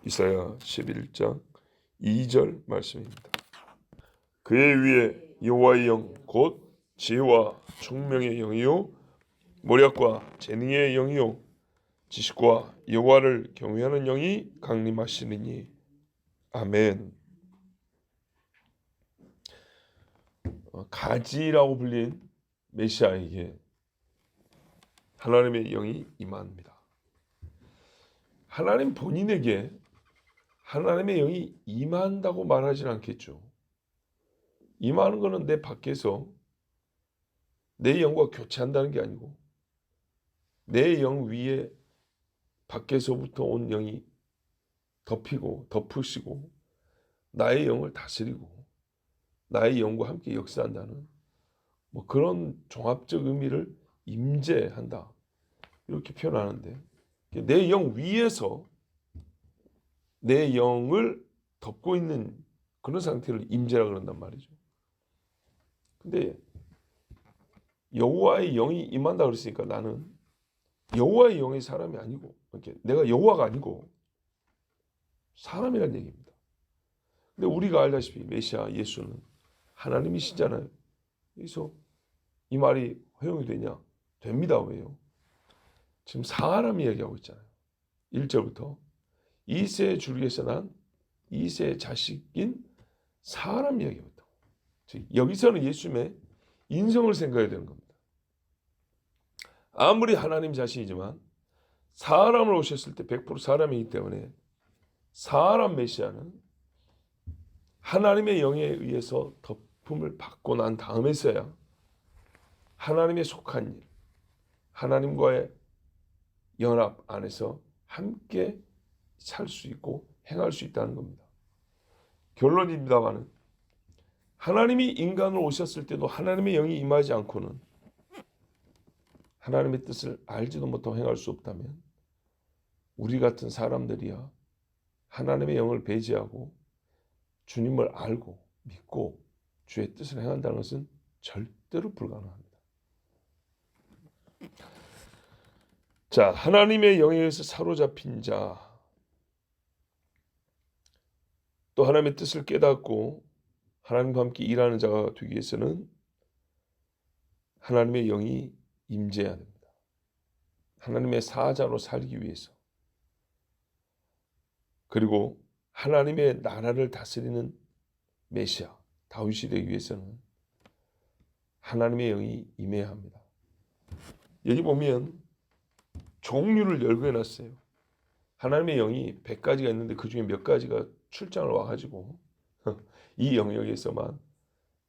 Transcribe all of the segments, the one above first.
이사야 11장 2절 말씀입니다. 그의 위에 여호와의 영 곧 지혜와 총명의 영이요 모략과 재능의 영이요 지식과 여호와를 경외하는 영이 강림하시느니. 아멘. 가지라고 불린 메시아에게 하나님의 영이 임합니다. 하나님 본인에게 하나님의 영이 임한다고 말하지는 않겠죠. 임하는 것은 내 밖에서 내 영과 교체한다는 게 아니고 내 영 위에 밖에서부터 온 영이 덮으시고 나의 영을 다스리고 나의 영과 함께 역사한다는 그런 종합적 의미를 임재한다 이렇게 표현하는데, 내 영 위에서 내 영을 덮고 있는 그런 상태를 임재라 그런단 말이죠. 근데 여호와의 영이 임한다 그랬으니까 나는 여호와의 영의 사람이 아니고, 내가 여호와가 아니고 사람이라는 얘기입니다. 근데 우리가 알다시피 메시아 예수는 하나님이시잖아요. 그래서 이 말이 허용이 되냐? 됩니다. 왜요? 지금 사람 이야기하고 있잖아요. 1절부터 이새의 줄기에서 난 이새의 자식인 사람 이야기하고 있다고. 즉 여기서는 예수님의 인성을 생각해야 되는 겁니다. 아무리 하나님 자신이지만 사람을 오셨을 때 100% 사람이기 때문에 사람 메시아는 하나님의 영에 의해서 덮음을 받고 난 다음에서야 하나님의 속한 일, 하나님과의 연합 안에서 함께 살 수 있고 행할 수 있다는 겁니다. 결론입니다만은 하나님이 인간으로 오셨을 때도 하나님의 영이 임하지 않고는 하나님의 뜻을 알지도 못하고 행할 수 없다면 우리 같은 사람들이야 하나님의 영을 배제하고 주님을 알고 믿고 주의 뜻을 행한다는 것은 절대로 불가능합니다. 자, 하나님의 영에 의해서 사로잡힌 자, 또 하나님의 뜻을 깨닫고 하나님과 함께 일하는 자가 되기 위해서는 하나님의 영이 임재해야 됩니다. 하나님의 사자로 살기 위해서, 그리고 하나님의 나라를 다스리는 메시아 다윗이 되기 위해서는 하나님의 영이 임해야 합니다. 여기 보면 종류를 열거해놨어요. 하나님의 영이 100가지가 있는데 그 중에 몇 가지가 출장을 와가지고 이 영역에서만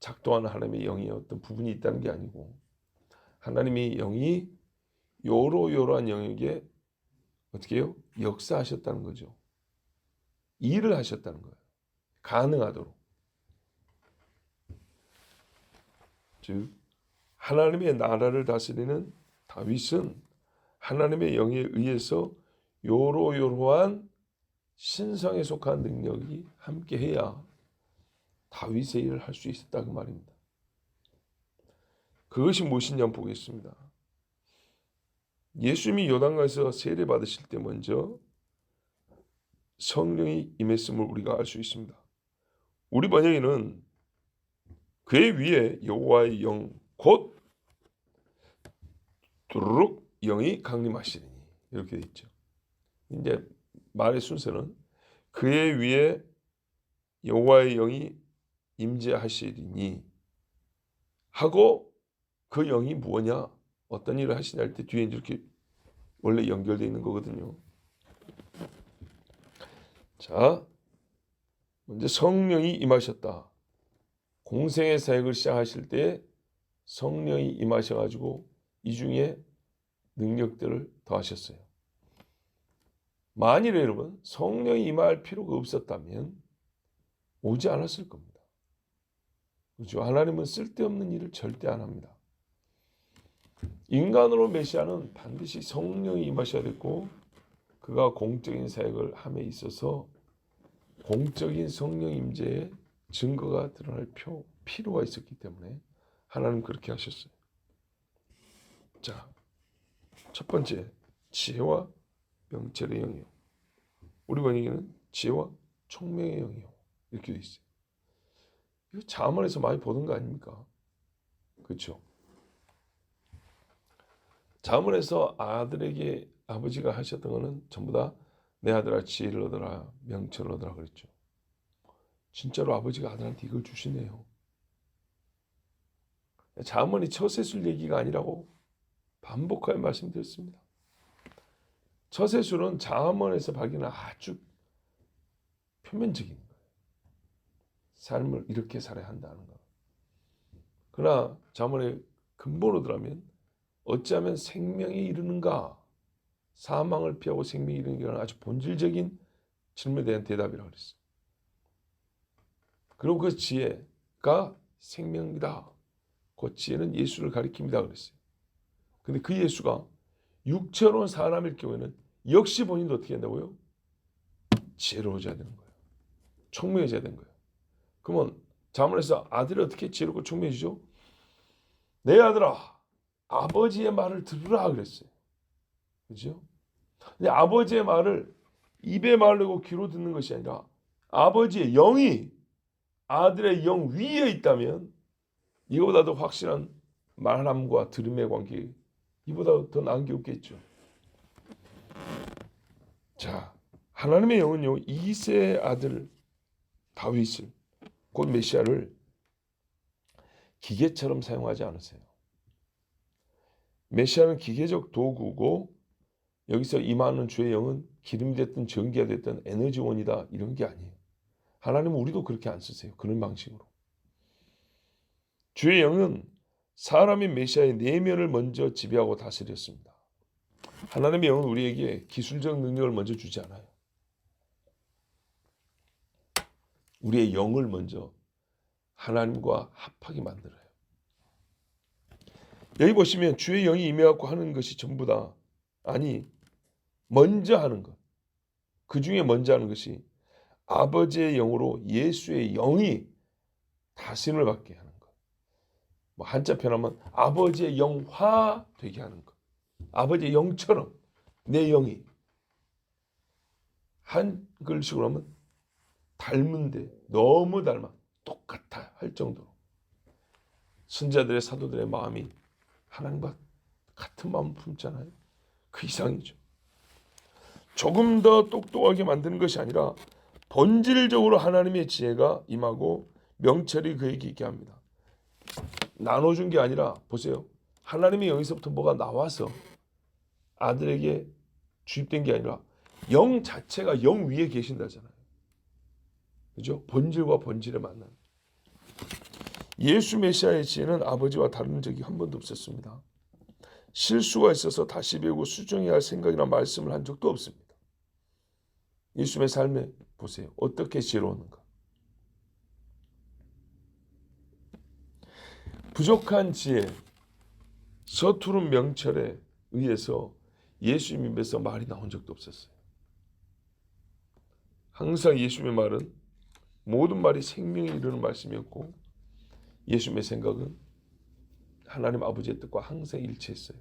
작동하는 하나님의 영의 어떤 부분이 있다는 게 아니고, 하나님의 영이 요러요러한 영역에 어떻게 해요? 역사하셨다는 거죠. 일을 하셨다는 거예요. 가능하도록. 즉 하나님의 나라를 다스리는 다윗은 하나님의 영에 의해서 요러요러한 신성에 속한 능력이 함께해야 다윗의 일을 할 수 있었다 그 말입니다. 그것이 무엇이냐 한번 보겠습니다. 예수님이 요단강에서 세례 받으실 때 먼저 성령이 임했음을 우리가 알 수 있습니다. 우리 번역에는 그의 위에 여호와의 영 곧 두루룩 영이 강림하시리니 이렇게 돼 있죠. 이제 말의 순서는 그의 위에 여호와의 영이 임재하시리니 하고, 그 영이 무엇냐, 어떤 일을 하시냐 할 때 뒤에 이렇게 원래 연결되어 있는 거거든요. 자, 먼저 성령이 임하셨다. 공생의 사역을 시작하실 때 성령이 임하셔가지고 이 중에 능력들을 더하셨어요. 만일에 여러분 성령이 임할 필요가 없었다면 오지 않았을 겁니다. 그렇죠? 하나님은 쓸데없는 일을 절대 안 합니다. 인간으로 메시아는 반드시 성령이 임하셔야 됐고, 그가 공적인 사역을 함에 있어서 공적인 성령 임재의 증거가 드러날 필요가 있었기 때문에 하나님 그렇게 하셨어요. 자, 첫 번째, 지혜와 명철의 영이요. 우리 번역에는 지혜와 총명의 영이요. 이렇게 돼 있어요. 이거 잠언에서 많이 보는 거 아닙니까? 그렇죠? 잠언에서 아들에게 아버지가 하셨던 거는 전부 다 내 아들아 지혜를 얻어라, 명철을 얻어라 그랬죠. 진짜로 아버지가 아들한테 이걸 주시네요. 잠언이 처세술 얘기가 아니라고 반복하여 말씀드렸습니다. 처세술은 잠언에서 발견한 아주 표면적인 거예요. 삶을 이렇게 살아야 한다는 거. 그러나 잠언의 근본으로 들어가면 어찌하면 생명에 이르는가, 사망을 피하고 생명에 이르는가는 아주 본질적인 질문에 대한 대답이라고 그랬어요. 그리고 그 지혜가 생명이다. 그 지혜는 예수를 가리킵니다 그랬어요. 근데 그 예수가 육체로 온 사람일 경우에는 역시 본인도 어떻게 한다고요? 지혜로워져야 되는 거예요. 총명해져야 되는 거예요. 그러면 잠언에서 아들이 어떻게 지혜롭고 총명해지죠? 내 아들아, 아버지의 말을 들으라 그랬어요. 그렇죠? 근데 아버지의 말을 입에 말르고 귀로 듣는 것이 아니라 아버지의 영이 아들의 영 위에 있다면 이거보다 더 확실한 말함과 들음의 관계, 이보다 더 나은 게 없겠죠. 자, 하나님의 영은요, 이새의 아들 다윗을, 곧 메시아를 기계처럼 사용하지 않으세요. 메시아는 기계적 도구고 여기서 임하는 주의 영은 기름이 됐든 전기가 됐든 에너지원이다 이런 게 아니에요. 하나님은 우리도 그렇게 안 쓰세요. 그런 방식으로. 주의 영은 사람인 메시아의 내면을 먼저 지배하고 다스렸습니다. 하나님의 영은 우리에게 기술적 능력을 먼저 주지 않아요. 우리의 영을 먼저 하나님과 합하게 만들어요. 여기 보시면 주의 영이 임해갖고 하는 것이 전부 다, 아니 먼저 하는 것, 그 중에 먼저 하는 것이 아버지의 영으로 예수의 영이 다스림을 받게 하는 것. 뭐 한자 표현하면 아버지의 영화 되게 하는 것. 아버지의 영처럼 내 영이, 한글식으로 하면 닮은데 너무 닮아 똑같아 할 정도로 선자들의 사도들의 마음이 하나님과 같은 마음을 품잖아요. 그 이상이죠. 조금 더 똑똑하게 만드는 것이 아니라 본질적으로 하나님의 지혜가 임하고 명철이 그에게 있게 합니다. 나눠준 게 아니라 보세요. 하나님의 영에서부터 뭐가 나와서 아들에게 주입된 게 아니라 영 자체가 영 위에 계신다잖아요. 그죠? 본질과 본질의 만남. 예수 메시아의 지혜는 아버지와 다른 적이 한 번도 없었습니다. 실수가 있어서 다시 배우고 수정해야 할 생각이나 말씀을 한 적도 없습니다. 예수의 삶에 보세요. 어떻게 지혜로웠는가. 부족한 지혜, 서투른 명철에 의해서 예수님 입에서 말이 나온 적도 없었어요. 항상 예수님의 말은 모든 말이 생명에 이르는 말씀이었고 예수님의 생각은 하나님 아버지의 뜻과 항상 일치했어요.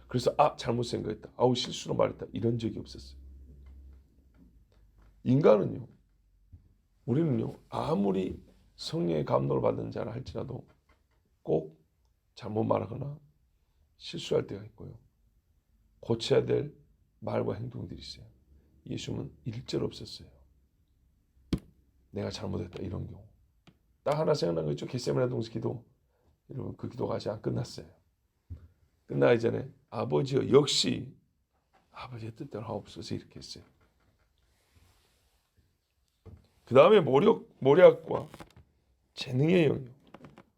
그래서 잘못 생각했다. 실수로 말했다. 이런 적이 없었어요. 인간은요. 우리는요. 아무리 성령의 감동을 받은 자라 할지라도 꼭 잘못 말하거나 실수할 때가 있고요. 고쳐야 될 말과 행동들이 있어요. 예수님은 일절 없었어요. 내가 잘못했다 이런 경우. 딱 하나 생각난 거 있죠. 겟세마네 동산 기도. 여러분 그 기도가 아직 안 끝났어요. 끝나기 전에 아버지여 역시 아버지의 뜻대로 하옵소서 이렇게 했어요. 그 다음에 모략과 재능의 영역.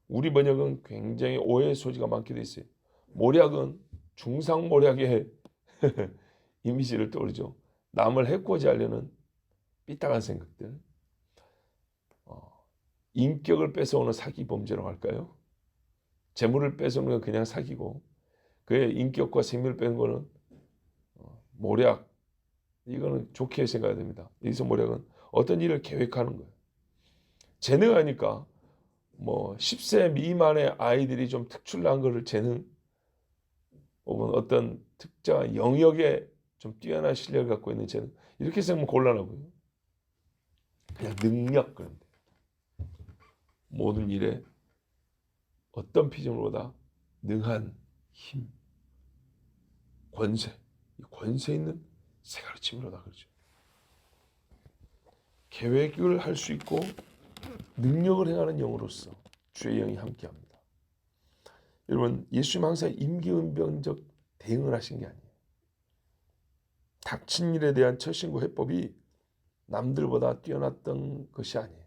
우리 번역은 굉장히 오해의 소지가 많게 돼 있어요. 모략은 중상모략의 이미지를 떠오르죠. 남을 해코지 하려는 삐딱한 생각들. 인격을 뺏어오는 사기 범죄라고 할까요? 재물을 뺏어오는 건 그냥 사기고 그의 인격과 생명을 빼는 거는 모략. 이거는 좋게 생각해야 됩니다. 여기서 모략은 어떤 일을 계획하는 거예요. 재능하니까 10세 미만의 아이들이 좀 특출난 거를 재능 혹은 어떤 특정한 영역에 좀 뛰어난 실력을 갖고 있는 재능 이렇게 생각하면 곤란하고요. 그냥 능력 그런데 모든 일에 어떤 피조물보다 능한 힘, 권세, 권세 있는 새 가르침으로다 그러죠. 계획을 할 수 있고 능력을 행하는 영으로서 주의 영이 함께합니다. 여러분, 예수님 항상 임기응변적 대응을 하신 게 아니에요. 닥친 일에 대한 처신과 해법이 남들보다 뛰어났던 것이 아니에요.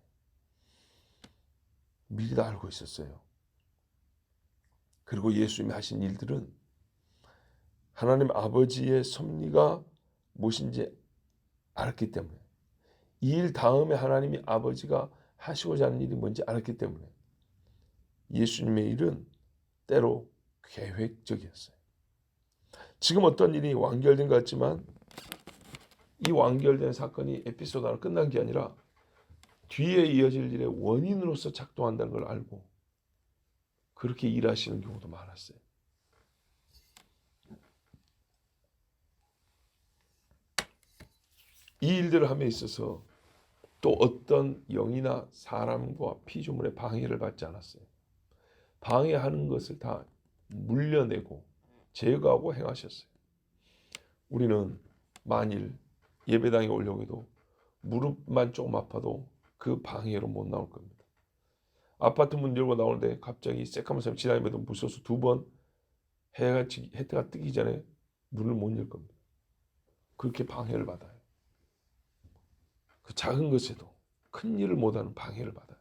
미리 다 알고 있었어요. 그리고 예수님이 하신 일들은 하나님 아버지의 섭리가 무엇인지 알았기 때문에, 이 일 다음에 하나님이 아버지가 하시고자 하는 일이 뭔지 알았기 때문에 예수님의 일은 때로 계획적이었어요. 지금 어떤 일이 완결된 것 같지만 이 완결된 사건이 에피소드로 끝난 게 아니라 뒤에 이어질 일의 원인으로서 작동한다는 걸 알고 그렇게 일하시는 경우도 많았어요. 이 일들을 함에 있어서 또 어떤 영이나 사람과 피조물의 방해를 받지 않았어요. 방해하는 것을 다 물려내고 제거하고 행하셨어요. 우리는 만일 예배당에 오려고 해도 무릎만 조금 아파도 그 방해로 못 나올 겁니다. 아파트 문 열고 나오는데 갑자기 새까만 사람이 지나면도 무서워서 2번 해가 뜨기 전에 문을 못 열 겁니다. 그렇게 방해를 받아요. 그 작은 것에도 큰 일을 못하는 방해를 받아요.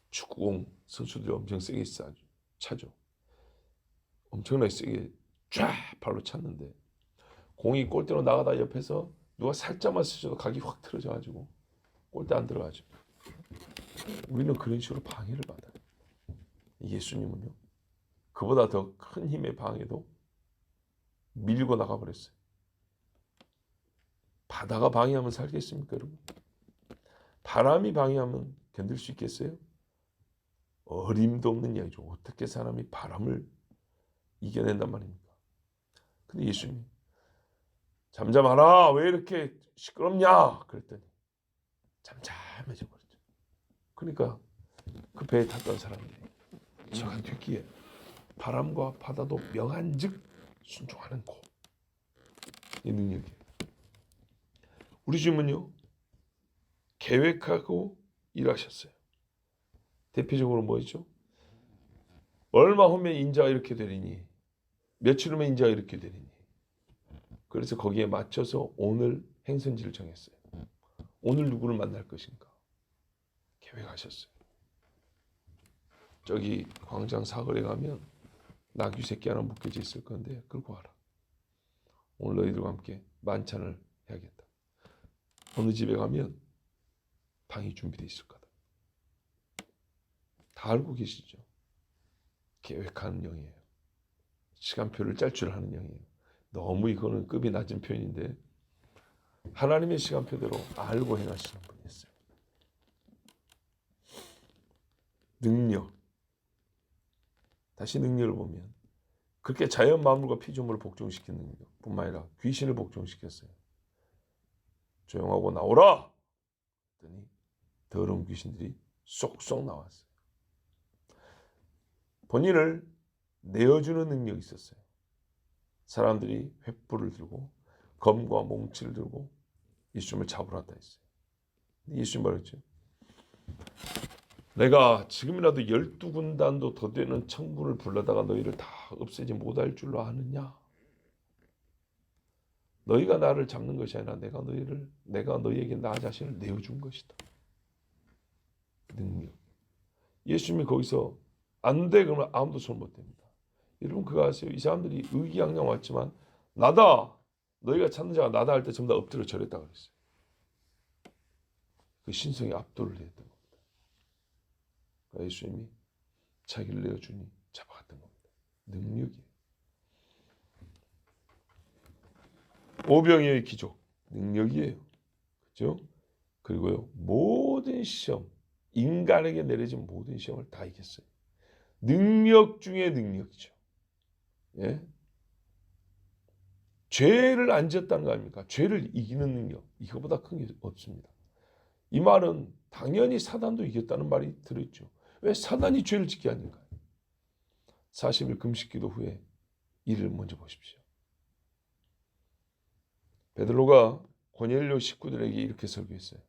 축구공 선수들이 엄청 세게 차죠. 엄청나게 세게 쫙 발로 찼는데 공이 골대로 나가다 옆에서 누가 살짝만 스쳐도 각이 확 틀어져가지고 골대 안 들어가죠. 우리는 그런 식으로 방해를 받아요. 예수님은요, 그보다 더 큰 힘의 방해도 밀고 나가버렸어요. 바다가 방해하면 살겠습니까, 여러분? 바람이 방해하면 견딜 수 있겠어요? 어림도 없는 이야기죠. 어떻게 사람이 바람을 이겨낸단 말입니까? 근데 예수님이 잠잠하라, 왜 이렇게 시끄럽냐 그랬더니 잠잠해져 버렸죠. 그러니까 그 배에 탔던 사람들이 저가 듣기에 바람과 바다도 명한즉 순종하는 고, 이 능력이에요. 우리 주님은요, 계획하고 일하셨어요. 대표적으로 뭐였죠? 얼마 후면 인자가 이렇게 되리니, 며칠 후면 인자가 이렇게 되리니. 그래서 거기에 맞춰서 오늘 행선지를 정했어요. 오늘 누구를 만날 것인가 계획하셨어요. 저기 광장 사거리에 가면 나귀 새끼 하나 묶여져 있을 건데 끌고 와라. 오늘 너희들과 함께 만찬을 해야겠다. 어느 집에 가면 방이 준비되어 있을 거다. 다 알고 계시죠? 계획하는 영이에요. 시간표를 짤 줄 아는 영이에요. 너무 이거는 급이 낮은 표현인데 하나님의 시간표대로 알고 행하시는 분이었어요. 능력. 다시 능력을 보면 그렇게 자연 만물과 피조물을 복종시키는 능력 뿐만 아니라 귀신을 복종시켰어요. 조용하고 나오라! 그랬더니 더러운 귀신들이 쏙쏙 나왔어요. 본인을 내어주는 능력이 있었어요. 사람들이 횃불을 들고 검과 몽치를 들고 예수님을 잡으러 왔다 했어요. 예수님 말했죠. 내가 지금이라도 12군단도 더 되는 천군을 불러다가 너희를 다 없애지 못할 줄로 아느냐? 너희가 나를 잡는 것이 아니라 내가 너희에게 나 자신을 내어준 것이다. 능력. 예수님이 거기서 안 돼 그러면 아무도 손 못 댑니다. 여러분 그거 아세요? 이 사람들이 의기양양 왔지만 나다! 너희가 찾는 자가 나다 할 때 전부 다 엎드려 절했다 그랬어요. 그 신성이 압도를 했던 겁니다. 그러니까 예수님이 자기를 내어주니 잡아갔던 겁니다. 능력이에요. 오병이어의 기적 능력이에요. 그렇죠? 그리고요 모든 시험 인간에게 내려진 모든 시험을 다 이겼어요. 능력 중에 능력이죠. 예? 죄를 안 지었다는 거 아닙니까? 죄를 이기는 능력, 이거보다 큰 게 없습니다. 이 말은 당연히 사단도 이겼다는 말이 들어있죠. 왜 사단이 죄를 짓게 하는가요? 40일 금식기도 후에 이를 먼저 보십시오. 베드로가 고넬료 식구들에게 이렇게 설교했어요.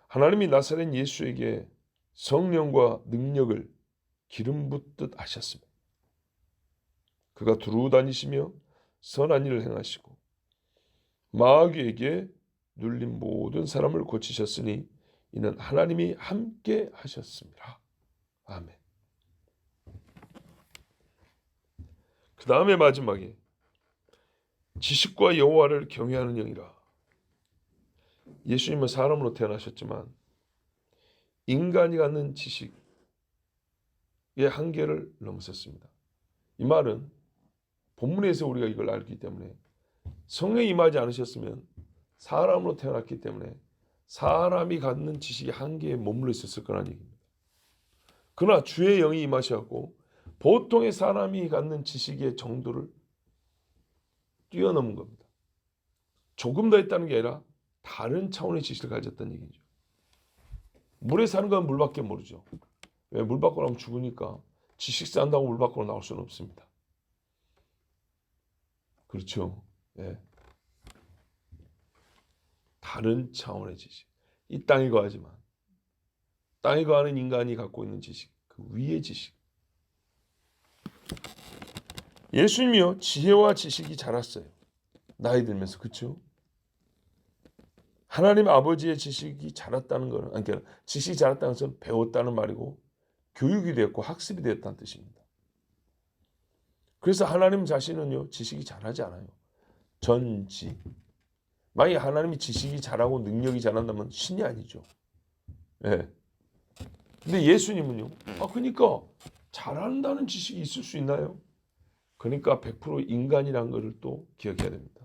하나님이 나사렛 예수에게 성령과 능력을 기름 붓듯 하셨으며 그가 두루 다니시며 선한 일을 행하시고 마귀에게 눌린 모든 사람을 고치셨으니 이는 하나님이 함께 하셨습니다. 아멘. 그 다음에 마지막에 지식과 여호와를 경외하는 영이라. 예수님은 사람으로 태어나셨지만 인간이 갖는 지식의 한계를 넘으셨습니다. 이 말은 본문에서 우리가 이걸 알기 때문에 성령이 임하지 않으셨으면 사람으로 태어났기 때문에 사람이 갖는 지식의 한계에 머물러 있었을 거라는 얘기입니다. 그러나 주의 영이 임하셨고 보통의 사람이 갖는 지식의 정도를 뛰어넘은 겁니다. 조금 더 했다는 게 아니라 다른 차원의 지식을 가졌다는 얘기죠. 물에 사는 건 물밖에 모르죠. 왜? 물 밖으로 하면 죽으니까 지식 쌓는다고 물 밖으로 나올 수는 없습니다. 그렇죠. 예. 다른 차원의 지식. 이 땅에 거하지만 땅에 거하는 인간이 갖고 있는 지식, 그 위의 지식. 예수님이요 지혜와 지식이 자랐어요. 나이 들면서. 그렇죠? 하나님 아버지의 지식이 자랐다는 것은 그러니까 지식이 자랐다는 것은 배웠다는 말이고 교육이 되었고 학습이 되었다는 뜻입니다. 그래서 하나님 자신은요 지식이 자라지 않아요. 전지. 만약에 하나님이 지식이 자라고 능력이 자란다면 신이 아니죠. 예. 근데 예수님은요. 그러니까 잘한다는 지식이 있을 수 있나요? 그러니까 100% 인간이라는 것을 또 기억해야 됩니다.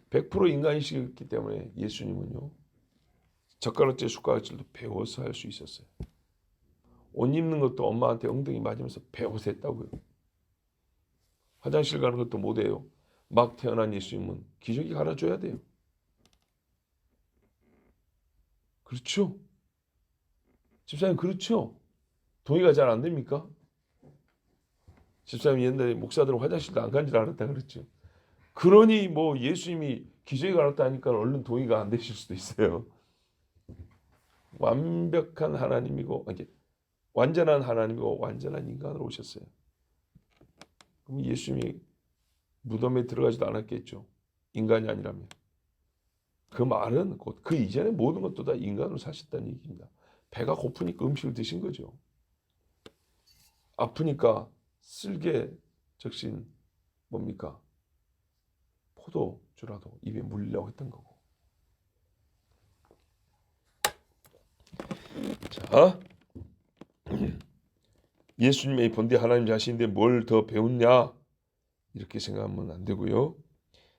100% 인간이시기 때문에 예수님은요. 젓가락질, 숟가락질도 배워서 할 수 있었어요. 옷 입는 것도 엄마한테 엉덩이 맞으면서 배워서 했다고요. 화장실 가는 것도 못해요. 막 태어난 예수님은 기저귀 갈아줘야 돼요. 그렇죠? 집사님 그렇죠? 동의가 잘 안 됩니까? 집사님 옛날에 목사들은 화장실도 안 간 줄 알았다 그랬죠. 그러니 뭐 예수님이 기저귀 갈았다 하니까 얼른 동의가 안 되실 수도 있어요. 완벽한 하나님이고 완전한 하나님이고 완전한 인간으로 오셨어요. 그럼 예수님이 무덤에 들어가지도 않았겠죠. 인간이 아니라면. 그 말은 곧 그 이전에 모든 것도 다 인간으로 사셨다는 얘기입니다. 배가 고프니까 음식을 드신 거죠. 아프니까 쓸개 적신 뭡니까? 포도주라도 입에 물리려고 했던 거고. 자, 예수님의 본디 하나님 자신인데 뭘 더 배웠냐? 이렇게 생각하면 안 되고요.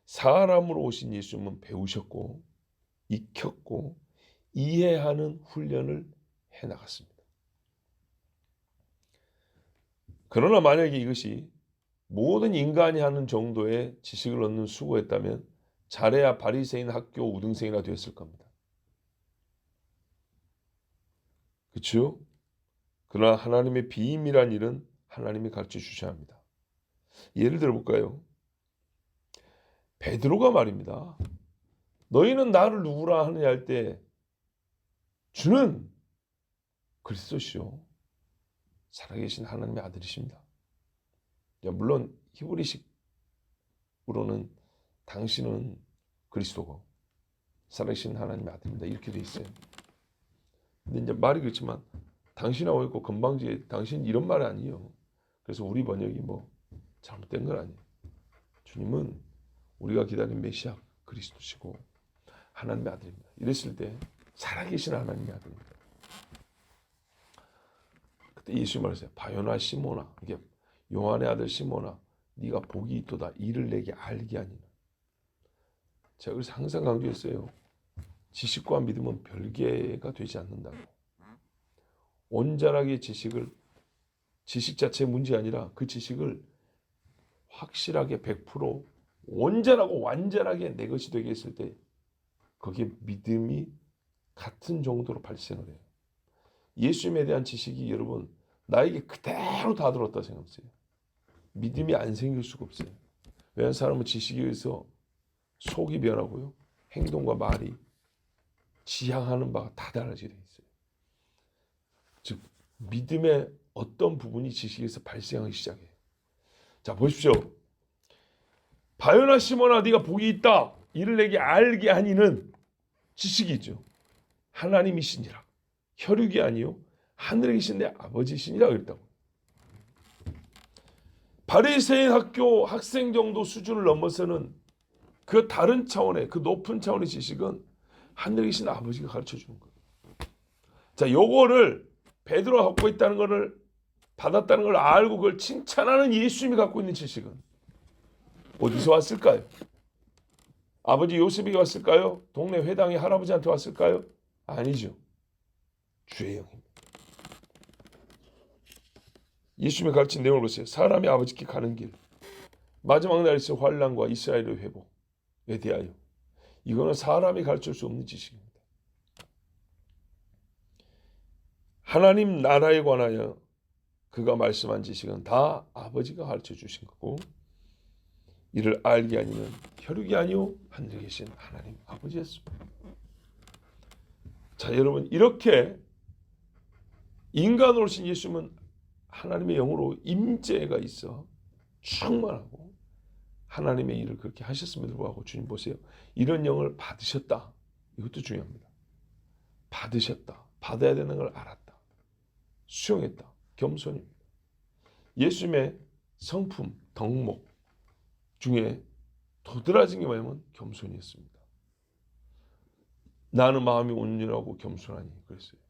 사람으로 오신 예수님은 배우셨고 익혔고 이해하는 훈련을 해나갔습니다. 그러나 만약에 이것이 모든 인간이 하는 정도의 지식을 얻는 수고였다면 잘해야 바리새인 학교 우등생이나 되었을 겁니다. 그렇죠? 그러나 하나님의 비밀한 일은 하나님이 가르쳐 주셔야 합니다. 예를 들어볼까요? 베드로가 말입니다. 너희는 나를 누구라 하느냐 할 때 주는 그리스도시요 살아계신 하나님의 아들이십니다. 물론 히브리식으로는 당신은 그리스도고 살아계신 하나님의 아들입니다. 이렇게 돼 있어요. 근데 이제 말이 그렇지만 당신하고 있고 건방지게 당신 이런 말이 아니에요. 그래서 우리 번역이 뭐 잘못된 건 아니에요. 주님은 우리가 기다린 메시아 그리스도시고 하나님의 아들입니다. 이랬을 때 살아계신 하나님의 아들입니다. 그때 예수님 말했어요. 바요나 시모나 이게 요한의 아들 시모나 네가 복이 있도다 이를 내게 알게 하니라. 제가 그래서 항상 강조했어요. 지식과 믿음은 별개가 되지 않는다고. 온전하게 지식 자체의 문제가 아니라 그 지식을 확실하게 100% 온전하고 완전하게 내 것이 되게 했을 때 거기에 믿음이 같은 정도로 발생을 해요. 예수님에 대한 지식이 여러분 나에게 그대로 다 들었다 생각하세요. 믿음이 안 생길 수가 없어요. 왜냐하면 사람은 지식에 의해서 속이 변하고요. 행동과 말이 지향하는 바가 다 달라지게 돼 있어요. 즉 믿음의 어떤 부분이 지식에서 발생하기 시작해요. 자 보십시오. 바요나 시몬아 네가 복이 있다. 이를 내게 알게 하니는 지식이죠. 하나님이시니라. 혈육이 아니요 하늘에 계신 내 아버지시니라 그랬다고. 바리새인 학교 학생 정도 수준을 넘어서는 그 다른 차원의 그 높은 차원의 지식은 하늘에 계신 아버지가 가르쳐 주는 거예요. 자, 요거를 베드로가 갖고 있다는 것을 받았다는 걸 알고 그걸 칭찬하는 예수님이 갖고 있는 지식은 어디서 왔을까요? 아버지 요셉에게 왔을까요? 동네 회당의 할아버지한테 왔을까요? 아니죠. 주의 영입니다. 예수님이 가르친 내용을 보세요. 사람이 아버지께 가는 길, 마지막 날에 있을 환난과 이스라엘의 회복에 대하여. 이거는 사람이 가르칠 수 없는 지식입니다. 하나님 나라에 관하여 그가 말씀한 지식은 다 아버지가 가르쳐 주신 거고 이를 알게 아니면 혈육이 아니오 하늘에 계신 하나님 아버지였습니다. 자 여러분 이렇게 인간으로 오신 예수님은 하나님의 영으로 임재가 있어 충만하고 하나님의 일을 그렇게 하셨음에도 불구하고 주님 보세요. 이런 영을 받으셨다. 이것도 중요합니다. 받으셨다. 받아야 되는 걸 알았다. 수용했다. 겸손입니다. 예수님의 성품, 덕목 중에 도드라진 게 뭐냐면 겸손이었습니다. 나는 마음이 온유하고 겸손하니 그랬어요.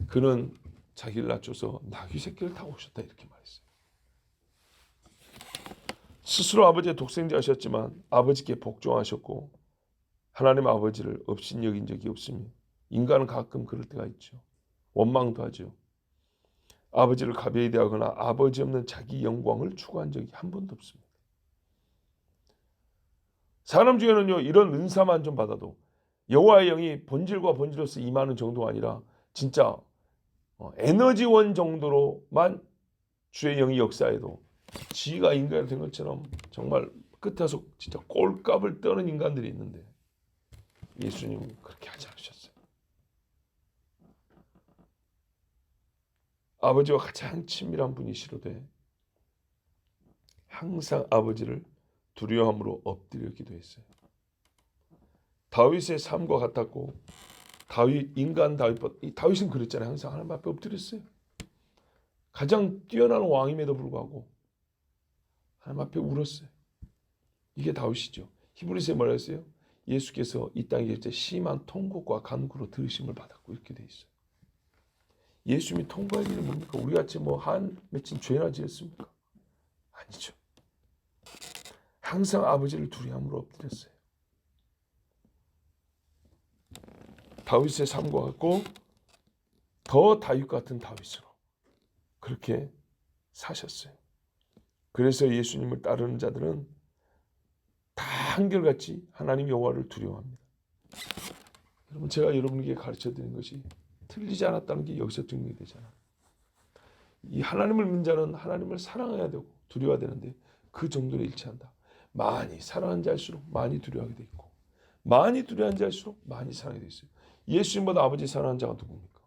그는 자기를 낮춰서 나귀 새끼를 타고 오셨다 이렇게 말했어요. 스스로 아버지의 독생자하셨지만 아버지께 복종하셨고 하나님 아버지를 없인 여긴 적이 없으며 인간은 가끔 그럴 때가 있죠. 원망도 하죠. 아버지를 가벼이 대하거나 아버지 없는 자기 영광을 추구한 적이 한 번도 없습니다. 사람 중에는요 이런 은사만 좀 받아도 여호와의 영이 본질과 본질로서 임하는 정도가 아니라 진짜 에너지원 정도로만 주의 영이 역사해도 지가 인간이 된 것처럼 정말 끝에서 진짜 꼴값을 떠는 인간들이 있는데 예수님은 그렇게 하지 않으셨어요. 아버지와 가장 친밀한 분이시로되 항상 아버지를 두려움으로 엎드려 기도했어요. 다윗의 삶과 같았고 다윗은 그랬잖아요. 항상 하나님 앞에 엎드렸어요. 가장 뛰어난 왕임에도 불구하고 하나님 앞에 울었어요. 이게 다윗이죠. 히브리서에 뭐라 했어요? 예수께서 이 땅에 계실 때 심한 통곡과 간구로 들으심을 받았고 이렇게 돼 있어요. 예수님이 통과할 일은 뭡니까? 우리같이 한 맺힌 죄나 지었습니까? 아니죠. 항상 아버지를 두려움으로 엎드렸어요. 다윗의 삶과 같고 더 다윗 같은 다윗으로 그렇게 사셨어요. 그래서 예수님을 따르는 자들은 다 한결같이 하나님 여호와를 두려워합니다. 여러분 제가 여러분에게 가르쳐드린 것이 틀리지 않았다는 게 여기서 증명이 되잖아요. 이 하나님을 믿는 자는 하나님을 사랑해야 되고 두려워야 되는데 그 정도로 일치한다. 많이 사랑한 자일수록 많이 두려워하게 돼 있고 많이 두려워한 자일수록 많이 사랑하게 돼 있어요. 예수님보다 아버지 사랑한 자가 누굽니까?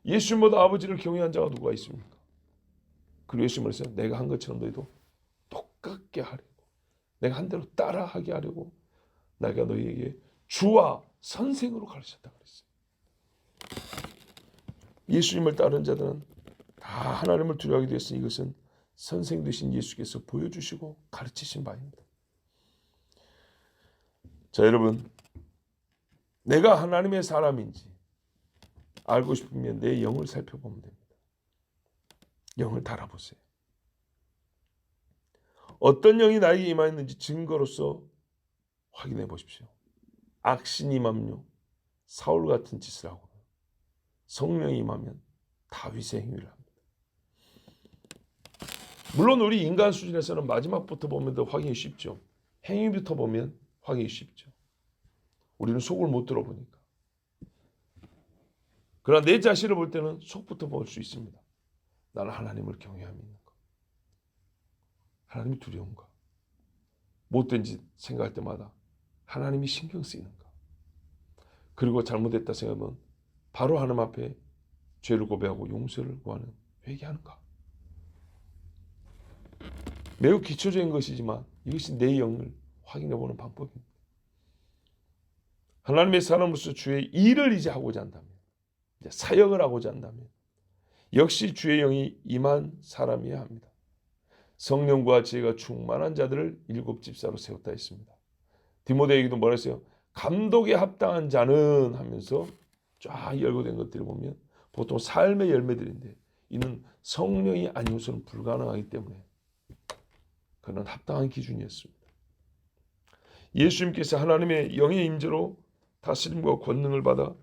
예수님보다 아버지를 경외한 자가 누가 있습니까? 그리고 예수님 말했어요. 내가 한 것처럼 너희도 똑같게 하려고 내가 한 대로 따라하게 하려고 내가 너희에게 주와 선생으로 가르쳤다 그랬어요. 예수님을 따르는 자들은 다 하나님을 두려워하게 되었으니 이것은 선생 되신 예수께서 보여주시고 가르치신 바입니다. 자 여러분 내가 하나님의 사람인지 알고 싶으면 내 영을 살펴보면 됩니다. 영을 달아보세요. 어떤 영이 나에게 임하였는지 증거로서 확인해 보십시오. 악신이 임하면요 사울 같은 짓을 하고 성령이 임하면 다윗의 행위를 합니다. 물론 우리 인간 수준에서는 마지막부터 보면 더 확인이 쉽죠. 행위부터 보면 확인이 쉽죠. 우리는 속을 못 들어보니까. 그러나 내 자신을 볼 때는 속부터 볼 수 있습니다. 나는 하나님을 경외함이 있는가? 하나님이 두려운가? 못된 짓 생각할 때마다 하나님이 신경 쓰이는가? 그리고 잘못했다 생각하면 바로 하나님 앞에 죄를 고백하고 용서를 구하는 회개하는가? 매우 기초적인 것이지만 이것이 내 영을 확인해보는 방법입니다. 하나님의 사람으로서 주의 일을 이제 하고자 한다면, 이제 사역을 하고자 한다면 역시 주의 영이 임한 사람이어야 합니다. 성령과 지혜가 충만한 자들을 7 집사로 세웠다 했습니다. 디모데에게도 뭐라 했어요? 감독에 합당한 자는 하면서 쫙 열거된 것들을 보면 보통 삶의 열매들인데 이는 성령이 아니고서는 불가능하기 때문에 그는 합당한 기준이었습니다. 예수님께서 하나님의 영의 임재로 다스림과 권능을 받아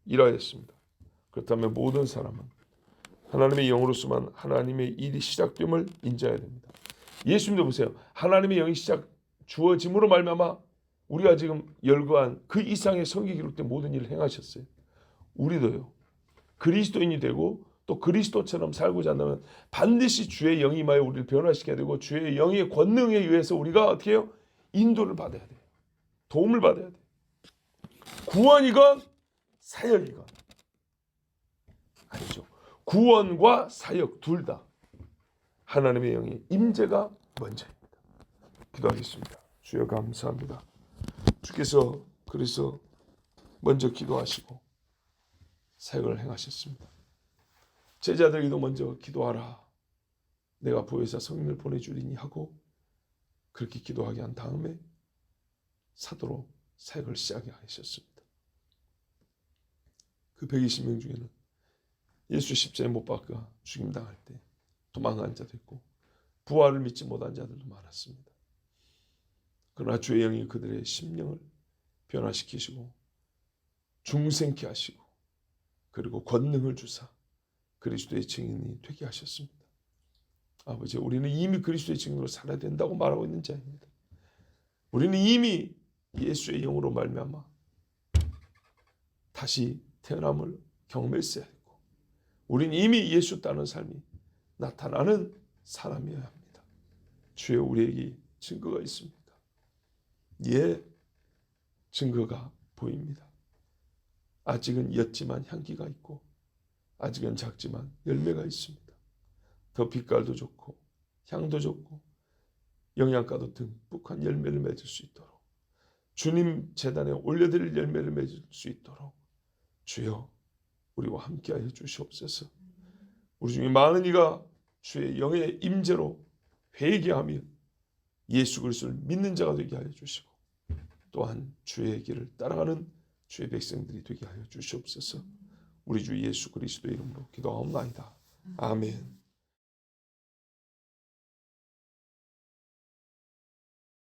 일하였습니다. 그렇다면 모든 사람은 하나님의 영으로서만 하나님의 일이 시작됨을 인정해야 됩니다. 예수님도 보세요. 하나님의 영이 주어짐으로 말미암아 우리가 지금 열거한 그 이상의 성경에 기록된 모든 일을 행하셨어요. 우리도요. 그리스도인이 되고 또 그리스도처럼 살고자 한다면 반드시 주의 영이 임하여 우리를 변화시켜야 되고 주의 영의 권능에 의해서 우리가 어떻게 해요? 인도를 받아야 돼요. 도움을 받아야 돼요. 구원이건 사역이건 아니죠. 구원과 사역 둘 다 하나님의 영의 임재가 먼저입니다. 기도하겠습니다. 주여 감사합니다. 주께서 그래서 먼저 기도하시고 사역을 행하셨습니다. 제자들에게도 먼저 기도하라. 내가 보혜사 성령을 보내주리니 하고 그렇게 기도하게 한 다음에 사도로 사역을 시작하셨습니다. 그 120명 중에는 예수 십자가에 못 박아 죽임당할 때 도망간 자도 있고 부활을 믿지 못한 자들도 많았습니다. 그러나 주의 영이 그들의 심령을 변화시키시고 중생케 하시고 그리고 권능을 주사 그리스도의 증인이 되게 하셨습니다. 아버지, 우리는 이미 그리스도의 증인으로 살아야 된다고 말하고 있는 자입니다. 우리는 이미 예수의 영으로 말미암아 다시 태어남을 경험했어야 했고 우리는 이미 예수 따르는 삶이 나타나는 사람이어야 합니다. 주여, 우리에게 증거가 있습니까? 예, 증거가 보입니다. 아직은 옅지만 향기가 있고 아직은 작지만 열매가 있습니다. 더 빛깔도 좋고 향도 좋고 영양가도 듬뿍한 열매를 맺을 수 있도록 주님 제단에 올려드릴 열매를 맺을 수 있도록 주여 우리와 함께하여 주시옵소서. 우리 중에 많은 이가 주의 영의 임재로 회개하며 예수 그리스도를 믿는 자가 되게 하여 주시고 또한 주의 길을 따라가는 주의 백성들이 되게 하여 주시옵소서. 우리 주 예수 그리스도의 이름으로 기도하옵나이다. 아멘.